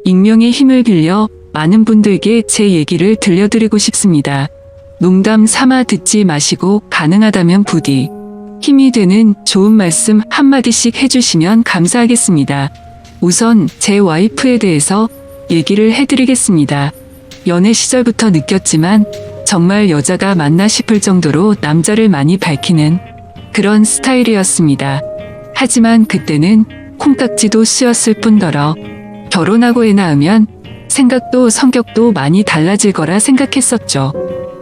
익명의 힘을 빌려 많은 분들께 제 얘기를 들려드리고 싶습니다. 농담 삼아 듣지 마시고 가능하다면 부디 힘이 되는 좋은 말씀 한마디씩 해주시면 감사하겠습니다. 우선 제 와이프에 대해서 얘기를 해드리겠습니다. 연애 시절부터 느꼈지만 정말 여자가 맞나 싶을 정도로 남자를 많이 밝히는 그런 스타일이었습니다. 하지만 그때는 콩깍지도 씌었을 뿐더러 결혼하고 애 낳으면 생각도 성격도 많이 달라질 거라 생각했었죠.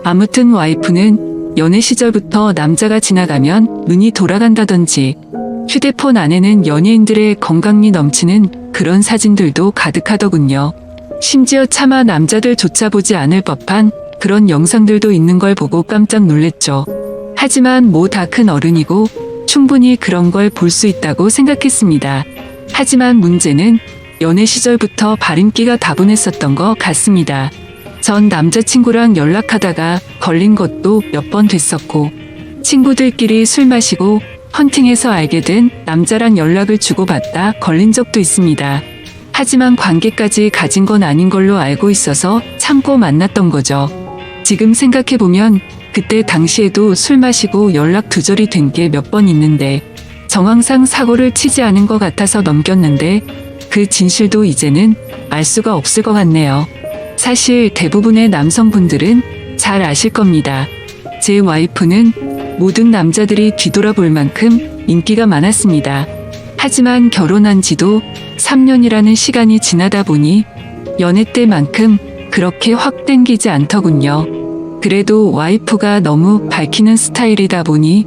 아무튼 와이프는 연애 시절부터 남자가 지나가면 눈이 돌아간다든지 휴대폰 안에는 연예인들의 건강미 넘치는 그런 사진들도 가득하더군요. 심지어 차마 남자들조차 보지 않을 법한 그런 영상들도 있는 걸 보고 깜짝 놀랬죠. 하지만 뭐 다 큰 어른이고 충분히 그런 걸 볼 수 있다고 생각했습니다. 하지만 문제는 연애 시절부터 발임기가 다분했었던 것 같습니다. 전 남자친구랑 연락하다가 걸린 것도 몇 번 됐었고, 친구들끼리 술 마시고 헌팅해서 알게 된 남자랑 연락을 주고받다 걸린 적도 있습니다. 하지만 관계까지 가진 건 아닌 걸로 알고 있어서 참고 만났던 거죠. 지금 생각해보면 그때 당시에도 술 마시고 연락 두절이 된 게 몇 번 있는데 정황상 사고를 치지 않은 것 같아서 넘겼는데 그 진실도 이제는 알 수가 없을 것 같네요. 사실 대부분의 남성분들은 잘 아실 겁니다. 제 와이프는 모든 남자들이 뒤돌아볼 만큼 인기가 많았습니다. 하지만 결혼한 지도 3년이라는 시간이 지나다 보니 연애 때만큼 그렇게 확 땡기지 않더군요. 그래도 와이프가 너무 밝히는 스타일이다 보니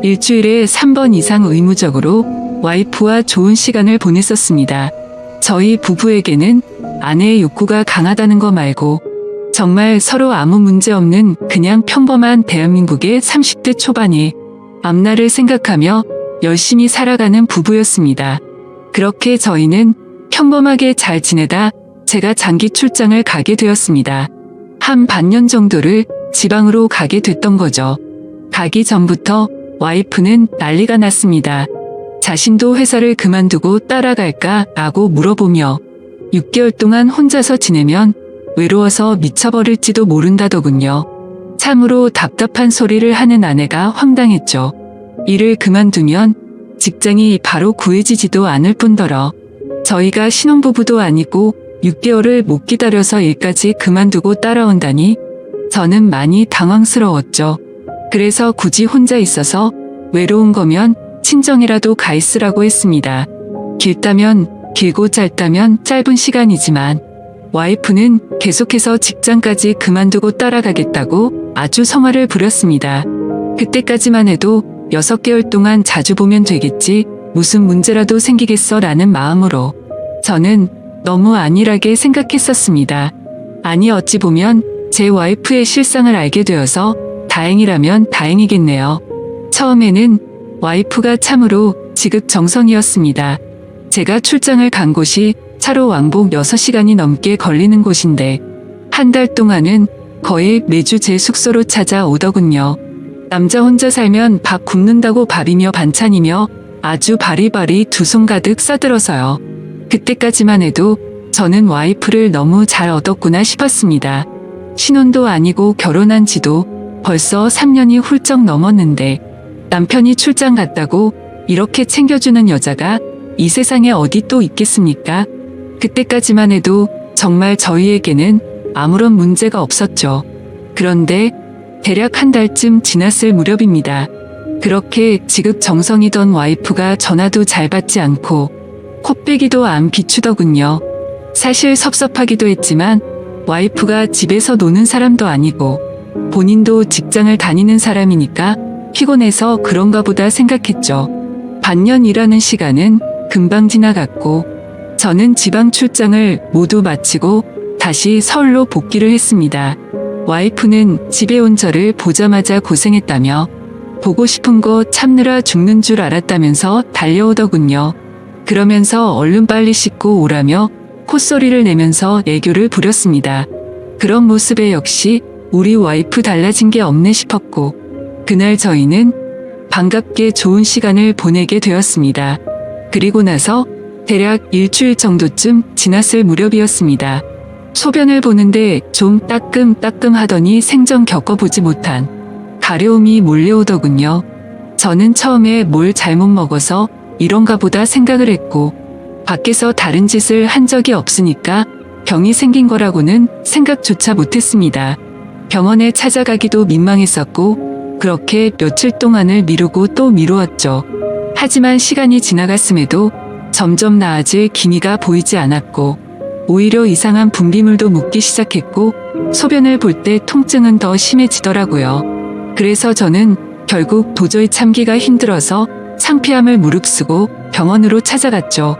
일주일에 3번 이상 의무적으로 와이프와 좋은 시간을 보냈었습니다. 저희 부부에게는 아내의 욕구가 강하다는 거 말고 정말 서로 아무 문제 없는 그냥 평범한 대한민국의 30대 초반의 앞날을 생각하며 열심히 살아가는 부부였습니다. 그렇게 저희는 평범하게 잘 지내다 제가 장기 출장을 가게 되었습니다. 한 반년 정도를 지방으로 가게 됐던 거죠. 가기 전부터 와이프는 난리가 났습니다. 자신도 회사를 그만두고 따라갈까 라고 물어보며 6개월 동안 혼자서 지내면 외로워서 미쳐버릴지도 모른다더군요. 참으로 답답한 소리를 하는 아내가 황당했죠. 일을 그만두면 직장이 바로 구해지지도 않을 뿐더러 저희가 신혼부부도 아니고 6개월을 못 기다려서 일까지 그만두고 따라온다니 저는 많이 당황스러웠죠. 그래서 굳이 혼자 있어서 외로운 거면 친정이라도 가 있으라고 했습니다. 길다면 길고 짧다면 짧은 시간이지만 와이프는 계속해서 직장까지 그만두고 따라가겠다고 아주 성화를 부렸습니다. 그때까지만 해도 6개월 동안 자주 보면 되겠지, 무슨 문제라도 생기겠어 라는 마음으로 저는 너무 안일하게 생각했었습니다. 아니 어찌 보면 제 와이프의 실상을 알게 되어서 다행이라면 다행이겠네요. 처음에는 와이프가 참으로 지극정성이었습니다. 제가 출장을 간 곳이 차로 왕복 6시간이 넘게 걸리는 곳인데 한 달 동안은 거의 매주 제 숙소로 찾아오더군요. 남자 혼자 살면 밥 굶는다고 밥이며 반찬이며 아주 바리바리 두 손 가득 싸들어서요. 그때까지만 해도 저는 와이프를 너무 잘 얻었구나 싶었습니다. 신혼도 아니고 결혼한 지도 벌써 3년이 훌쩍 넘었는데 남편이 출장 갔다고 이렇게 챙겨주는 여자가 이 세상에 어디 또 있겠습니까? 그때까지만 해도 정말 저희에게는 아무런 문제가 없었죠. 그런데 대략 한 달쯤 지났을 무렵입니다. 그렇게 지극정성이던 와이프가 전화도 잘 받지 않고 코빼기도 안 비추더군요. 사실 섭섭하기도 했지만 와이프가 집에서 노는 사람도 아니고 본인도 직장을 다니는 사람이니까 피곤해서 그런가 보다 생각했죠. 반년이라는 시간은 금방 지나갔고 저는 지방 출장을 모두 마치고 다시 서울로 복귀를 했습니다. 와이프는 집에 온 저를 보자마자 고생했다며 보고 싶은 거 참느라 죽는 줄 알았다면서 달려오더군요. 그러면서 얼른 빨리 씻고 오라며 콧소리를 내면서 애교를 부렸습니다. 그런 모습에 역시 우리 와이프 달라진 게 없네 싶었고 그날 저희는 반갑게 좋은 시간을 보내게 되었습니다. 그리고 나서 대략 일주일 정도쯤 지났을 무렵이었습니다. 소변을 보는데 좀 따끔따끔 하더니 생전 겪어보지 못한 가려움이 몰려오더군요. 저는 처음에 뭘 잘못 먹어서 이런가 보다 생각을 했고, 밖에서 다른 짓을 한 적이 없으니까 병이 생긴 거라고는 생각조차 못했습니다. 병원에 찾아가기도 민망했었고, 그렇게 며칠 동안을 미루고 또 미루었죠. 하지만 시간이 지나갔음에도 점점 나아질 기미가 보이지 않았고, 오히려 이상한 분비물도 묻기 시작했고, 소변을 볼 때 통증은 더 심해지더라고요. 그래서 저는 결국 도저히 참기가 힘들어서 창피함을 무릅쓰고 병원으로 찾아갔죠.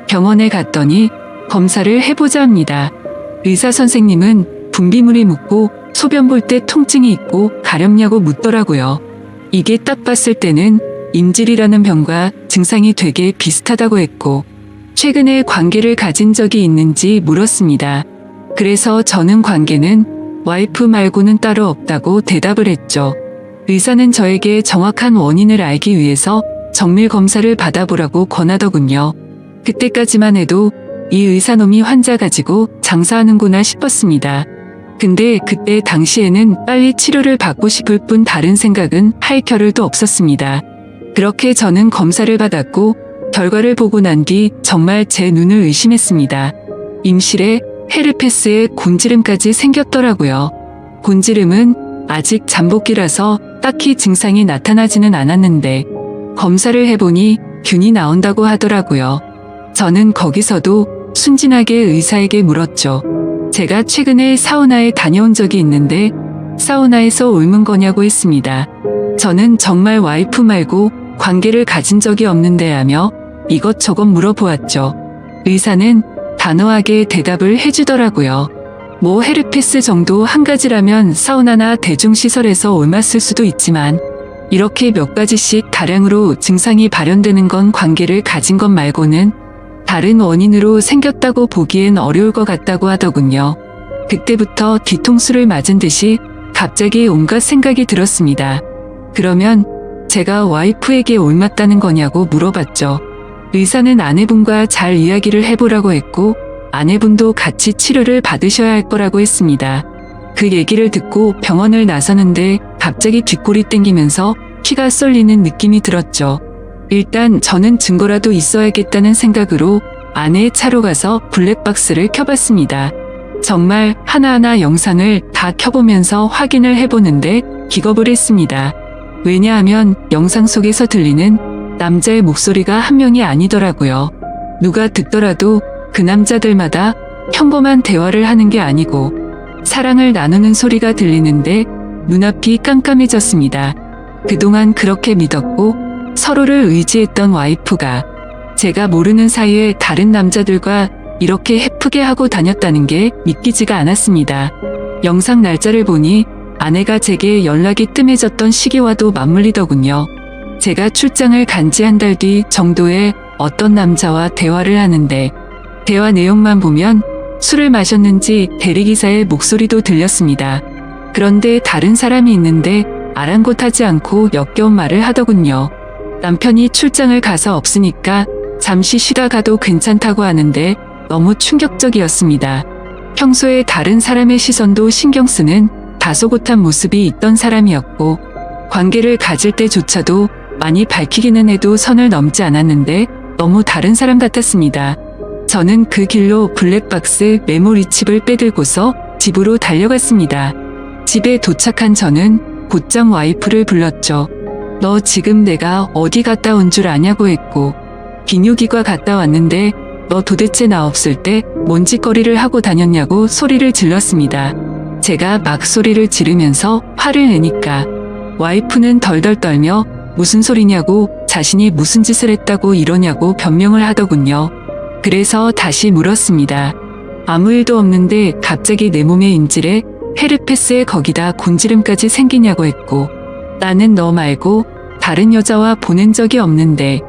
병원에 갔더니 검사를 해보자 합니다. 의사 선생님은 분비물이 묻고 소변 볼 때 통증이 있고 가렵냐고 묻더라고요. 이게 딱 봤을 때는 임질이라는 병과 증상이 되게 비슷하다고 했고, 최근에 관계를 가진 적이 있는지 물었습니다. 그래서 저는 관계는 와이프 말고는 따로 없다고 대답을 했죠. 의사는 저에게 정확한 원인을 알기 위해서 정밀 검사를 받아보라고 권하더군요. 그때까지만 해도 이 의사놈이 환자 가지고 장사하는구나 싶었습니다. 근데 그때 당시에는 빨리 치료를 받고 싶을 뿐 다른 생각은 할 겨를도 없었습니다. 그렇게 저는 검사를 받았고 결과를 보고 난 뒤 정말 제 눈을 의심했습니다. 임실에 헤르페스에 곤지름까지 생겼더라고요. 곤지름은 아직 잠복기라서 딱히 증상이 나타나지는 않았는데 검사를 해보니 균이 나온다고 하더라고요. 저는 거기서도 순진하게 의사에게 물었죠. 제가 최근에 사우나에 다녀온 적이 있는데 사우나에서 옮은 거냐고 했습니다. 저는 정말 와이프 말고 관계를 가진 적이 없는데 하며 이것저것 물어보았죠. 의사는 단호하게 대답을 해주더라고요. 뭐 헤르페스 정도 한 가지라면 사우나나 대중시설에서 옮았을 수도 있지만 이렇게 몇 가지씩 다량으로 증상이 발현되는 건 관계를 가진 것 말고는 다른 원인으로 생겼다고 보기엔 어려울 것 같다고 하더군요. 그때부터 뒤통수를 맞은 듯이 갑자기 온갖 생각이 들었습니다. 그러면 제가 와이프에게 옮았다는 거냐고 물어봤죠. 의사는 아내분과 잘 이야기를 해보라고 했고 아내분도 같이 치료를 받으셔야 할 거라고 했습니다. 그 얘기를 듣고 병원을 나서는데 갑자기 뒷골이 땡기면서 피가 쏠리는 느낌이 들었죠. 일단 저는 증거라도 있어야겠다는 생각으로 아내의 차로 가서 블랙박스를 켜봤습니다. 정말 하나하나 영상을 다 켜보면서 확인을 해보는데 기겁을 했습니다. 왜냐하면 영상 속에서 들리는 남자의 목소리가 한 명이 아니더라고요. 누가 듣더라도 그 남자들마다 평범한 대화를 하는 게 아니고 사랑을 나누는 소리가 들리는데 눈앞이 깜깜해졌습니다. 그동안 그렇게 믿었고 서로를 의지했던 와이프가 제가 모르는 사이에 다른 남자들과 이렇게 해프게 하고 다녔다는 게 믿기지가 않았습니다. 영상 날짜를 보니 아내가 제게 연락이 뜸해졌던 시기와도 맞물리더군요. 제가 출장을 간 지 한 달 뒤 정도에 어떤 남자와 대화를 하는데 대화 내용만 보면 술을 마셨는지 대리기사의 목소리도 들렸습니다. 그런데 다른 사람이 있는데 아랑곳하지 않고 역겨운 말을 하더군요. 남편이 출장을 가서 없으니까 잠시 쉬다 가도 괜찮다고 하는데 너무 충격적이었습니다. 평소에 다른 사람의 시선도 신경 쓰는 다소곳한 모습이 있던 사람이었고 관계를 가질 때조차도 많이 밝히기는 해도 선을 넘지 않았는데 너무 다른 사람 같았습니다. 저는 그 길로 블랙박스 메모리 칩을 빼들고서 집으로 달려갔습니다. 집에 도착한 저는 곧장 와이프를 불렀죠. 너 지금 내가 어디 갔다 온 줄 아냐고 했고 비뇨기과 갔다 왔는데 너 도대체 나 없을 때 뭔 짓거리를 하고 다녔냐고 소리를 질렀습니다. 제가 막 소리를 지르면서 화를 내니까 와이프는 덜덜 떨며 무슨 소리냐고 자신이 무슨 짓을 했다고 이러냐고 변명을 하더군요. 그래서 다시 물었습니다. 아무 일도 없는데 갑자기 내 몸의 인질에 헤르페스에 거기다 곤지름까지 생기냐고 했고 나는 너 말고 다른 여자와 보낸 적이 없는데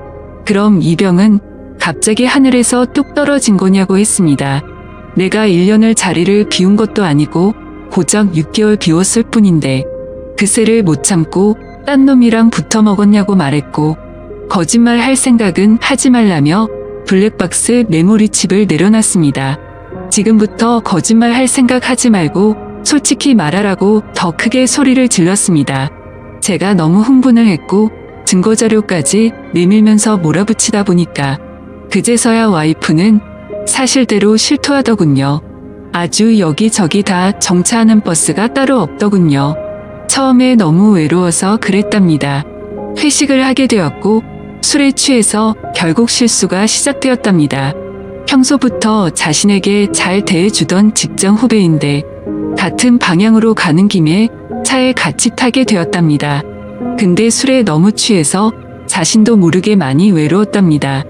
그럼 이 병은 갑자기 하늘에서 뚝 떨어진 거냐고 했습니다. 내가 1년을 자리를 비운 것도 아니고 고작 6개월 비웠을 뿐인데 그새를 못 참고 딴 놈이랑 붙어 먹었냐고 말했고 거짓말 할 생각은 하지 말라며 블랙박스 메모리 칩을 내려놨습니다. 지금부터 거짓말 할 생각 하지 말고 솔직히 말하라고 더 크게 소리를 질렀습니다. 제가 너무 흥분을 했고 증거자료까지 내밀면서 몰아붙이다 보니까 그제서야 와이프는 사실대로 실토하더군요. 아주 여기저기 다 정차하는 버스가 따로 없더군요. 처음에 너무 외로워서 그랬답니다. 회식을 하게 되었고 술에 취해서 결국 실수가 시작되었답니다. 평소부터 자신에게 잘 대해주던 직장 후배인데 같은 방향으로 가는 김에 차에 같이 타게 되었답니다. 근데 술에 너무 취해서 자신도 모르게 많이 외로웠답니다.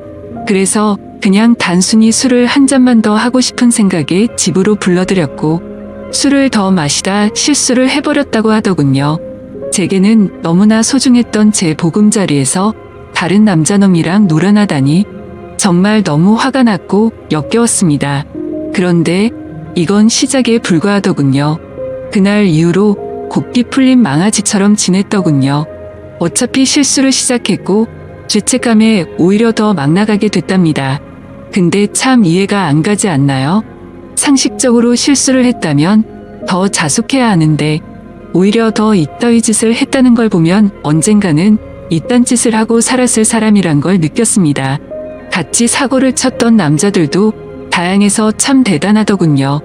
그래서 그냥 단순히 술을 한 잔만 더 하고 싶은 생각에 집으로 불러들였고 술을 더 마시다 실수를 해버렸다고 하더군요. 제게는 너무나 소중했던 제 보금자리에서 다른 남자놈이랑 놀아나다니 정말 너무 화가 났고 역겨웠습니다. 그런데 이건 시작에 불과하더군요. 그날 이후로 곱게 풀린 망아지처럼 지냈더군요. 어차피 실수를 시작했고 죄책감에 오히려 더 막 나가게 됐답니다. 근데 참 이해가 안 가지 않나요? 상식적으로 실수를 했다면 더 자숙해야 하는데 오히려 더 이따위 짓을 했다는 걸 보면 언젠가는 이딴 짓을 하고 살았을 사람이란 걸 느꼈습니다. 같이 사고를 쳤던 남자들도 다양해서 참 대단하더군요.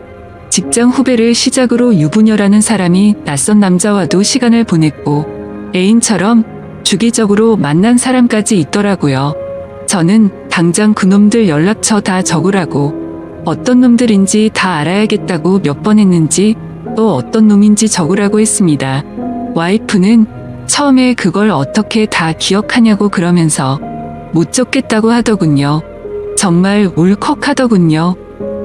직장 후배를 시작으로 유부녀라는 사람이 낯선 남자와도 시간을 보냈고 애인처럼 주기적으로 만난 사람까지 있더라고요. 저는 당장 그놈들 연락처 다 적으라고 어떤 놈들인지 다 알아야겠다고 몇 번 했는지 또 어떤 놈인지 적으라고 했습니다. 와이프는 처음에 그걸 어떻게 다 기억하냐고 그러면서 못 적겠다고 하더군요. 정말 울컥하더군요.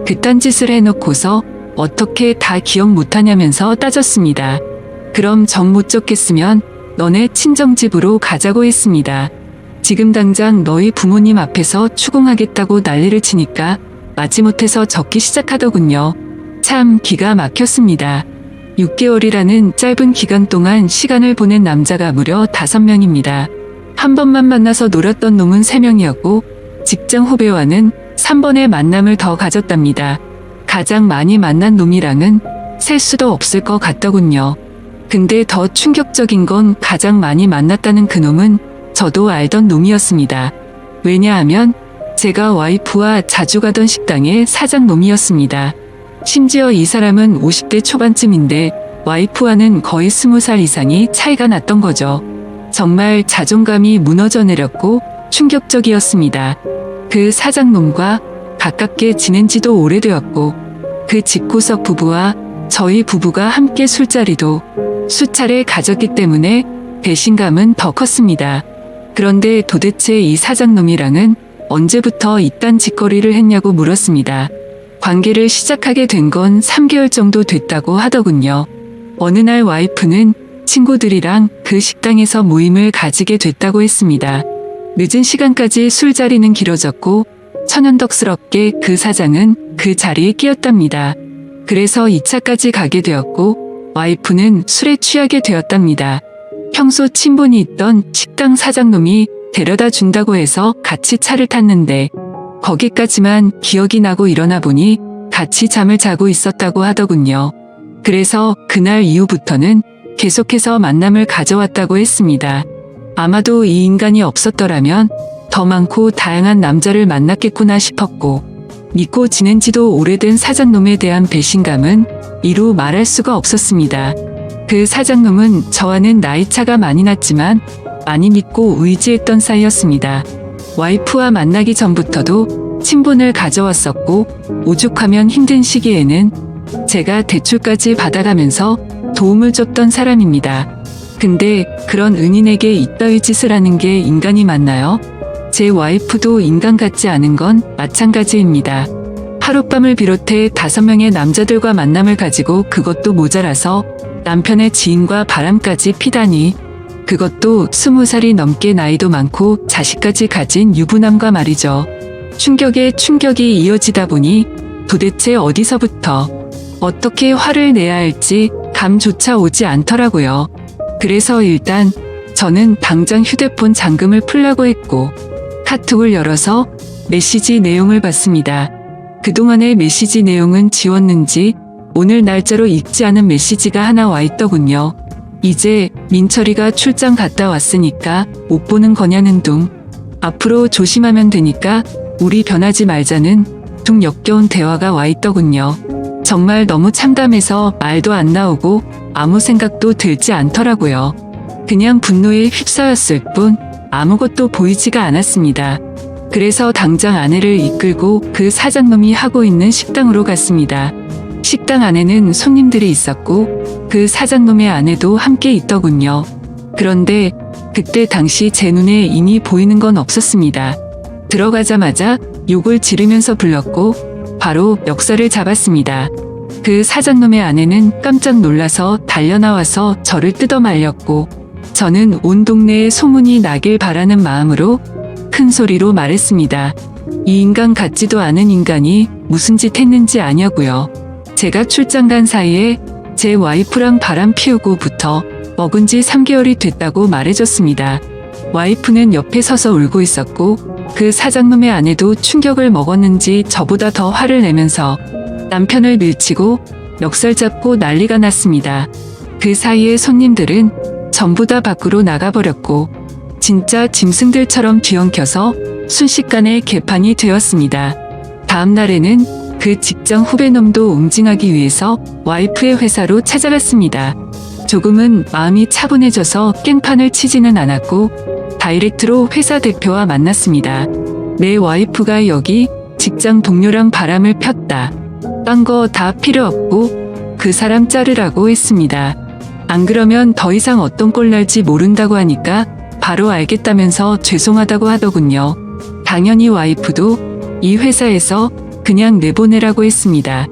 그딴 짓을 해놓고서 어떻게 다 기억 못하냐면서 따졌습니다. 그럼 정 못 적겠으면 너네 친정집으로 가자고 했습니다. 지금 당장 너희 부모님 앞에서 추궁하겠다고 난리를 치니까 마지못해서 적기 시작하더군요. 참 기가 막혔습니다. 6개월이라는 짧은 기간 동안 시간을 보낸 남자가 무려 5명입니다. 한 번만 만나서 놀았던 놈은 3명이었고 직장 후배와는 3번의 만남을 더 가졌답니다. 가장 많이 만난 놈이랑은 셀 수도 없을 것 같더군요. 근데 더 충격적인 건 가장 많이 만났다는 그놈은 저도 알던 놈이었습니다. 왜냐하면 제가 와이프와 자주 가던 식당의 사장놈이었습니다. 심지어 이 사람은 50대 초반쯤인데 와이프와는 거의 20살 이상이 차이가 났던 거죠. 정말 자존감이 무너져 내렸고 충격적이었습니다. 그 사장놈과 가깝게 지낸 지도 오래되었고 그 집구석 부부와 저희 부부가 함께 술자리도 수차례 가졌기 때문에 배신감은 더 컸습니다. 그런데 도대체 이 사장놈이랑은 언제부터 이딴 짓거리를 했냐고 물었습니다. 관계를 시작하게 된 건 3개월 정도 됐다고 하더군요. 어느 날 와이프는 친구들이랑 그 식당에서 모임을 가지게 됐다고 했습니다. 늦은 시간까지 술자리는 길어졌고 천연덕스럽게 그 사장은 그 자리에 끼었답니다. 그래서 2차까지 가게 되었고 와이프는 술에 취하게 되었답니다. 평소 친분이 있던 식당 사장놈이 데려다 준다고 해서 같이 차를 탔는데 거기까지만 기억이 나고 일어나 보니 같이 잠을 자고 있었다고 하더군요. 그래서 그날 이후부터는 계속해서 만남을 가져왔다고 했습니다. 아마도 이 인간이 없었더라면 더 많고 다양한 남자를 만났겠구나 싶었고 믿고 지낸 지도 오래된 사장놈에 대한 배신감은 이루 말할 수가 없었습니다. 그 사장놈은 저와는 나이차가 많이 났지만 많이 믿고 의지했던 사이였습니다. 와이프와 만나기 전부터도 친분을 가져왔었고 오죽하면 힘든 시기에는 제가 대출까지 받아가면서 도움을 줬던 사람입니다. 근데 그런 은인에게 이따위 짓을 하는 게 인간이 맞나요? 제 와이프도 인간 같지 않은 건 마찬가지입니다. 하룻밤을 비롯해 5명의 남자들과 만남을 가지고 그것도 모자라서 남편의 지인과 바람까지 피다니 그것도 20살이 넘게 나이도 많고 자식까지 가진 유부남과 말이죠. 충격에 충격이 이어지다 보니 도대체 어디서부터 어떻게 화를 내야 할지 감조차 오지 않더라고요. 그래서 일단 저는 당장 휴대폰 잠금을 풀라고 했고 카톡을 열어서 메시지 내용을 봤습니다. 그동안의 메시지 내용은 지웠는지 오늘 날짜로 읽지 않은 메시지가 하나 와 있더군요. 이제 민철이가 출장 갔다 왔으니까 못 보는 거냐는 둥. 앞으로 조심하면 되니까 우리 변하지 말자는 둥 역겨운 대화가 와 있더군요. 정말 너무 참담해서 말도 안 나오고 아무 생각도 들지 않더라고요. 그냥 분노에 휩싸였을 뿐 아무것도 보이지가 않았습니다. 그래서 당장 아내를 이끌고 그 사장놈이 하고 있는 식당으로 갔습니다. 식당 안에는 손님들이 있었고 그 사장놈의 아내도 함께 있더군요. 그런데 그때 당시 제 눈에 이미 보이는 건 없었습니다. 들어가자마자 욕을 지르면서 불렀고 바로 멱살을 잡았습니다. 그 사장놈의 아내는 깜짝 놀라서 달려나와서 저를 뜯어 말렸고 저는 온 동네에 소문이 나길 바라는 마음으로 큰 소리로 말했습니다. 이 인간 같지도 않은 인간이 무슨 짓 했는지 아냐고요. 제가 출장 간 사이에 제 와이프랑 바람 피우고부터 먹은 지 3개월이 됐다고 말해줬습니다. 와이프는 옆에 서서 울고 있었고 그 사장놈의 아내도 충격을 먹었는지 저보다 더 화를 내면서 남편을 밀치고 멱살 잡고 난리가 났습니다. 그 사이에 손님들은 전부 다 밖으로 나가버렸고 진짜 짐승들처럼 뒤엉켜서 순식간에 개판이 되었습니다. 다음 날에는 그 직장 후배놈도 응징하기 위해서 와이프의 회사로 찾아갔습니다. 조금은 마음이 차분해져서 깽판을 치지는 않았고 다이렉트로 회사 대표와 만났습니다. 내 와이프가 여기 직장 동료랑 바람을 폈다. 딴 거 다 필요 없고 그 사람 자르라고 했습니다. 안 그러면 더 이상 어떤 꼴 날지 모른다고 하니까 바로 알겠다면서 죄송하다고 하더군요. 당연히 와이프도 이 회사에서 그냥 내보내라고 했습니다.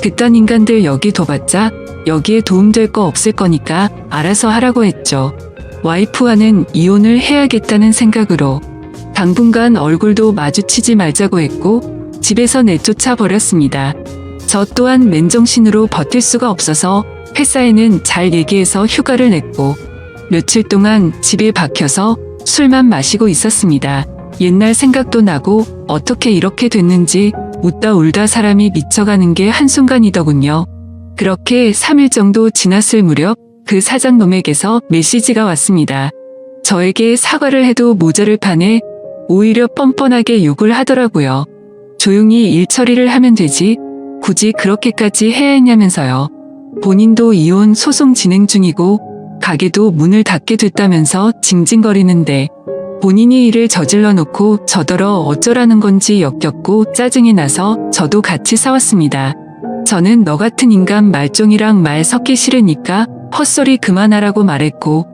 그딴 인간들 여기 둬봤자 여기에 도움될 거 없을 거니까 알아서 하라고 했죠. 와이프와는 이혼을 해야겠다는 생각으로 당분간 얼굴도 마주치지 말자고 했고 집에서 내쫓아 버렸습니다. 저 또한 맨정신으로 버틸 수가 없어서 회사에는 잘 얘기해서 휴가를 냈고 며칠 동안 집에 박혀서 술만 마시고 있었습니다. 옛날 생각도 나고 어떻게 이렇게 됐는지 웃다 울다 사람이 미쳐가는 게 한순간이더군요. 그렇게 3일 정도 지났을 무렵 그 사장놈에게서 메시지가 왔습니다. 저에게 사과를 해도 모자를 파네 오히려 뻔뻔하게 욕을 하더라고요. 조용히 일 처리를 하면 되지 굳이 그렇게까지 해야 했냐면서요. 본인도 이혼 소송 진행 중이고 가게도 문을 닫게 됐다면서 징징거리는데 본인이 일을 저질러 놓고 저더러 어쩌라는 건지 역겹고 짜증이 나서 저도 같이 싸웠습니다. 저는 너 같은 인간 말종이랑 말 섞기 싫으니까 헛소리 그만하라고 말했고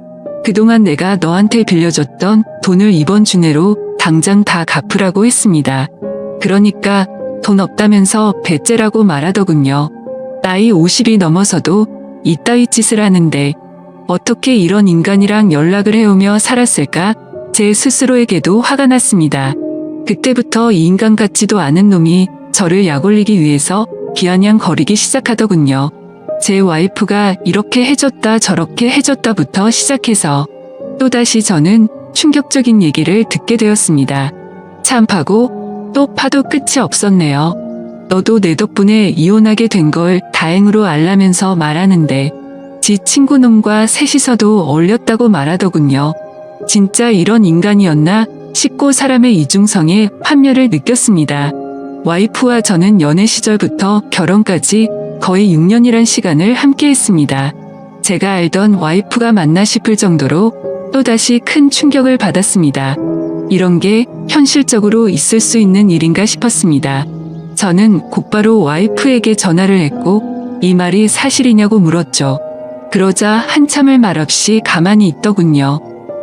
그동안 내가 너한테 빌려줬던 돈을 이번 주 내로 당장 다 갚으라고 했습니다. 그러니까 돈 없다면서 배째라고 말하더군요. 나이 50이 넘어서도 이따위 짓을 하는데 어떻게 이런 인간이랑 연락을 해오며 살았을까? 제 스스로에게도 화가 났습니다. 그때부터 이 인간 같지도 않은 놈이 저를 약올리기 위해서 비아냥거리기 시작하더군요. 제 와이프가 이렇게 해줬다 저렇게 해줬다부터 시작해서 또다시 저는 충격적인 얘기를 듣게 되었습니다. 참 파고 또 파도 끝이 없었네요. 너도 내 덕분에 이혼하게 된 걸 다행으로 알라면서 말하는데 지 친구놈과 셋이서도 어울렸다고 말하더군요. 진짜 이런 인간이었나 싶고 사람의 이중성에 환멸을 느꼈습니다. 와이프와 저는 연애 시절부터 결혼까지 거의 6년이란 시간을 함께 했습니다. 제가 알던 와이프가 맞나 싶을 정도로 또다시 큰 충격을 받았습니다. 이런 게 현실적으로 있을 수 있는 일인가 싶었습니다. 저는 곧바로 와이프에게 전화를 했고 이 말이 사실이냐고 물었죠. 그러자 한참을 말없이 가만히 있더군요.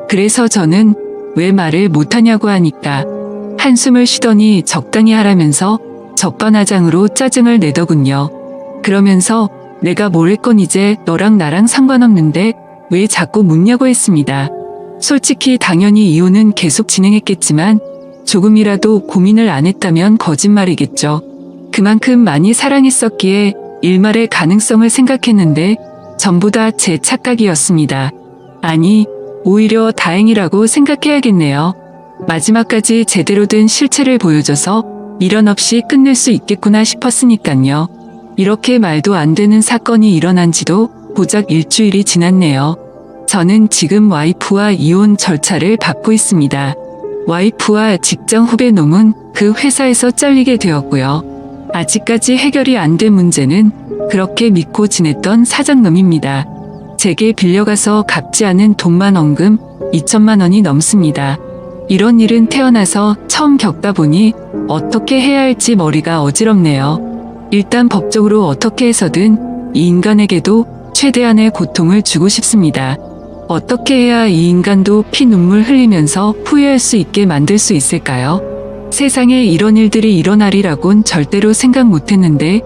그래서 저는 왜 말을 못하냐고 하니까 한숨을 쉬더니 적당히 하라면서 적반하장으로 짜증을 내더군요. 그러면서 내가 뭘 했건 이제 너랑 나랑 상관없는데 왜 자꾸 묻냐고 했습니다. 솔직히 당연히 이혼은 계속 진행했겠지만 조금이라도 고민을 안 했다면 거짓말이겠죠. 그만큼 많이 사랑했었기에 일말의 가능성을 생각했는데 전부 다 제 착각이었습니다. 아니, 오히려 다행이라고 생각해야겠네요. 마지막까지 제대로 된 실체를 보여줘서 미련 없이 끝낼 수 있겠구나 싶었으니깐요. 이렇게 말도 안 되는 사건이 일어난 지도 고작 일주일이 지났네요. 저는 지금 와이프와 이혼 절차를 밟고 있습니다. 와이프와 직장 후배 놈은 그 회사에서 잘리게 되었고요. 아직까지 해결이 안 된 문제는 그렇게 믿고 지냈던 사장놈입니다. 제게 빌려가서 갚지 않은 돈만 원금 2천만 원이 넘습니다. 이런 일은 태어나서 처음 겪다 보니 어떻게 해야 할지 머리가 어지럽네요. 일단 법적으로 어떻게 해서든 이 인간에게도 최대한의 고통을 주고 싶습니다. 어떻게 해야 이 인간도 피눈물 흘리면서 후회할 수 있게 만들 수 있을까요? 세상에 이런 일들이 일어나리라곤 절대로 생각 못했는데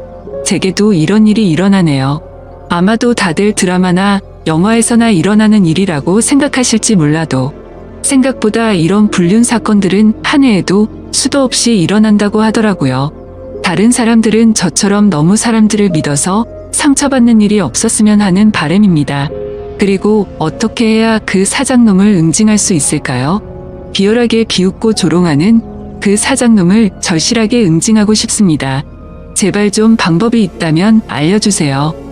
제게도 이런 일이 일어나네요. 아마도 다들 드라마나 영화에서나 일어나는 일이라고 생각하실지 몰라도 생각보다 이런 불륜 사건들은 한 해에도 수도 없이 일어난다고 하더라고요. 다른 사람들은 저처럼 너무 사람들을 믿어서 상처받는 일이 없었으면 하는 바람입니다. 그리고 어떻게 해야 그 사장놈을 응징할 수 있을까요? 비열하게 비웃고 조롱하는 그 사장놈을 절실하게 응징하고 싶습니다. 제발 좀 방법이 있다면 알려주세요.